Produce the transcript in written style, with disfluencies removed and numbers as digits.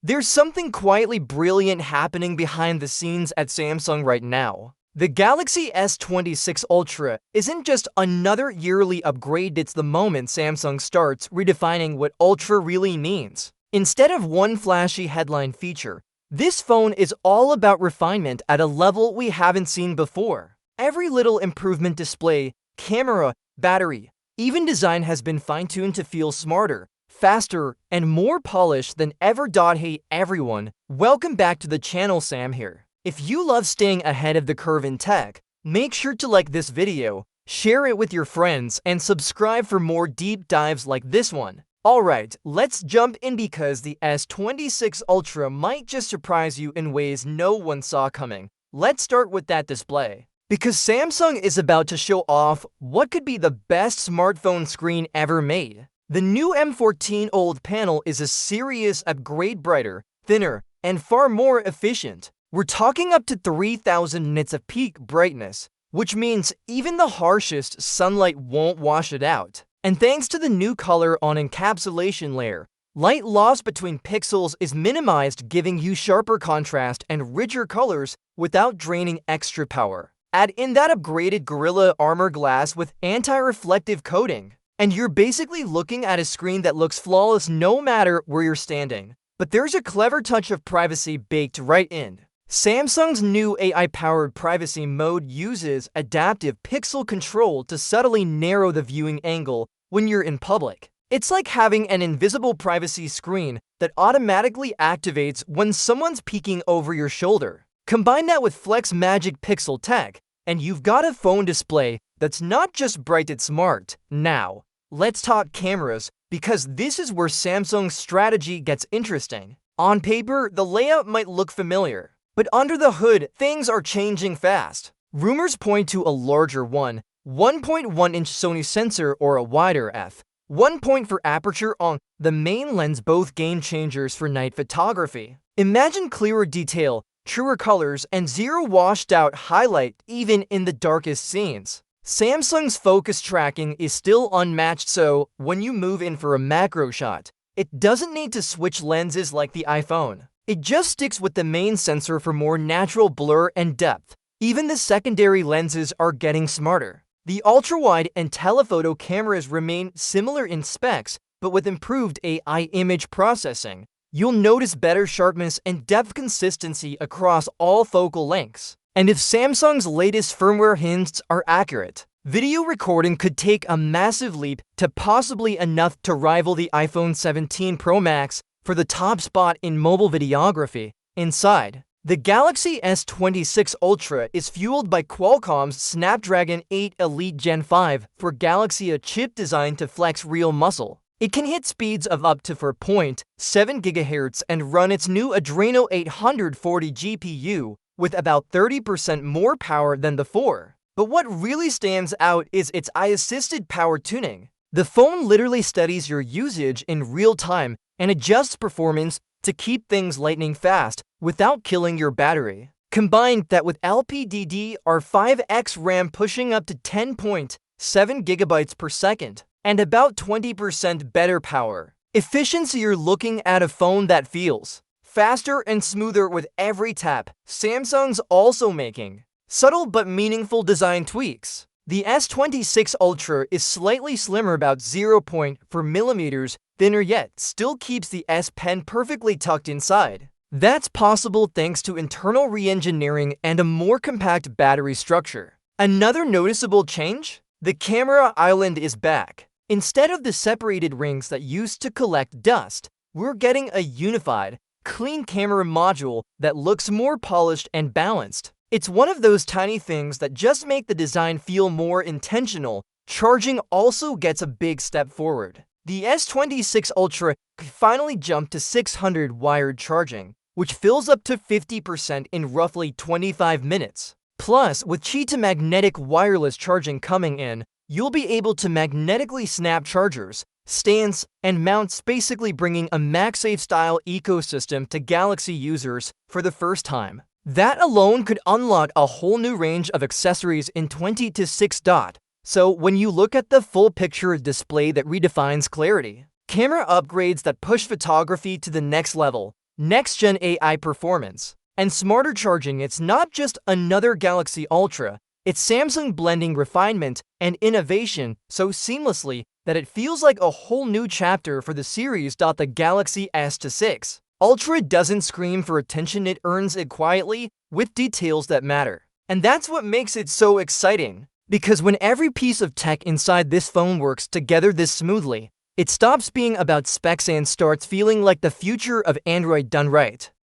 There's something quietly brilliant happening behind the scenes at Samsung right now. The Galaxy S26 Ultra isn't just another yearly upgrade, it's the moment Samsung starts redefining what Ultra really means. Instead of one flashy headline feature, this phone is all about refinement at a level we haven't seen before. Every little improvement, display, camera, battery, even design has been fine-tuned to feel smarter, faster, and more polished than ever. Hey everyone, welcome back to the channel. Sam here. If you love staying ahead of the curve in tech, make sure to like this video, share it with your friends, and subscribe for more deep dives like this one. Alright, let's jump in because the S26 Ultra might just surprise you in ways no one saw coming. Let's start with that display. Because Samsung is about to show off what could be the best smartphone screen ever made. The new M14 OLED panel is a serious upgrade, brighter, thinner, and far more efficient. We're talking up to 3000 nits of peak brightness, which means even the harshest sunlight won't wash it out. And thanks to the new color on encapsulation layer, light loss between pixels is minimized, giving you sharper contrast and richer colors without draining extra power. Add in that upgraded Gorilla Armor glass with anti-reflective coating, and you're basically looking at a screen that looks flawless no matter where you're standing. But there's a clever touch of privacy baked right in. Samsung's new AI-powered privacy mode uses adaptive pixel control to subtly narrow the viewing angle when you're in public. It's like having an invisible privacy screen that automatically activates when someone's peeking over your shoulder. Combine that with Flex Magic Pixel tech, and you've got a phone display that's not just bright, it's smart. Now, let's talk cameras, because this is where Samsung's strategy gets interesting. On paper, the layout might look familiar, but under the hood, things are changing fast. Rumors point to a larger 1.1-inch Sony sensor or a wider f1 point for aperture on the main lens, both game changers for night photography. Imagine clearer detail, truer colors, and zero washed out highlight even in the darkest scenes. Samsung's focus tracking is still unmatched, so when you move in for a macro shot, it doesn't need to switch lenses like the iPhone. It just sticks with the main sensor for more natural blur and depth. Even the secondary lenses are getting smarter. The ultra-wide and telephoto cameras remain similar in specs, but with improved AI image processing. You'll notice better sharpness and depth consistency across all focal lengths. And if Samsung's latest firmware hints are accurate, video recording could take a massive leap to possibly enough to rival the iPhone 17 Pro Max for the top spot in mobile videography. Inside, the Galaxy S26 Ultra is fueled by Qualcomm's Snapdragon 8 Elite Gen 5 for Galaxy, a chip designed to flex real muscle. It can hit speeds of up to 4.7 GHz and run its new Adreno 840 GPU with about 30% more power than the 4. But what really stands out is its AI-assisted power tuning. The phone literally studies your usage in real time and adjusts performance to keep things lightning fast without killing your battery. Combine that with LPDDR5X RAM pushing up to 10.7 GB per second and about 20% better power efficiency, you're looking at a phone that feels faster and smoother with every tap. Samsung's also making subtle but meaningful design tweaks. The S26 Ultra is slightly slimmer, about 0.4 mm thinner, yet still keeps the S Pen perfectly tucked inside. That's possible thanks to internal re-engineering and a more compact battery structure. Another noticeable change? The camera island is back. Instead of the separated rings that used to collect dust, we're getting a unified, clean camera module that looks more polished and balanced. It's one of those tiny things that just make the design feel more intentional. Charging also gets a big step forward. The S26 Ultra finally jumped to 600 wired charging, which fills up to 50% in roughly 25 minutes. Plus, with Qi to magnetic wireless charging coming in, you'll be able to magnetically snap chargers, stands, and mounts, basically bringing a MagSafe-style ecosystem to Galaxy users for the first time. That alone could unlock a whole new range of accessories in 2026. So when you look at the full picture display that redefines clarity, camera upgrades that push photography to the next level, next-gen AI performance, and smarter charging. It's not just another Galaxy Ultra, it's Samsung blending refinement and innovation so seamlessly that it feels like a whole new chapter for the series. The Galaxy S26 Ultra doesn't scream for attention, it earns it quietly with details that matter. And that's what makes it so exciting, because when every piece of tech inside this phone works together this smoothly, it stops being about specs and starts feeling like the future of Android done right.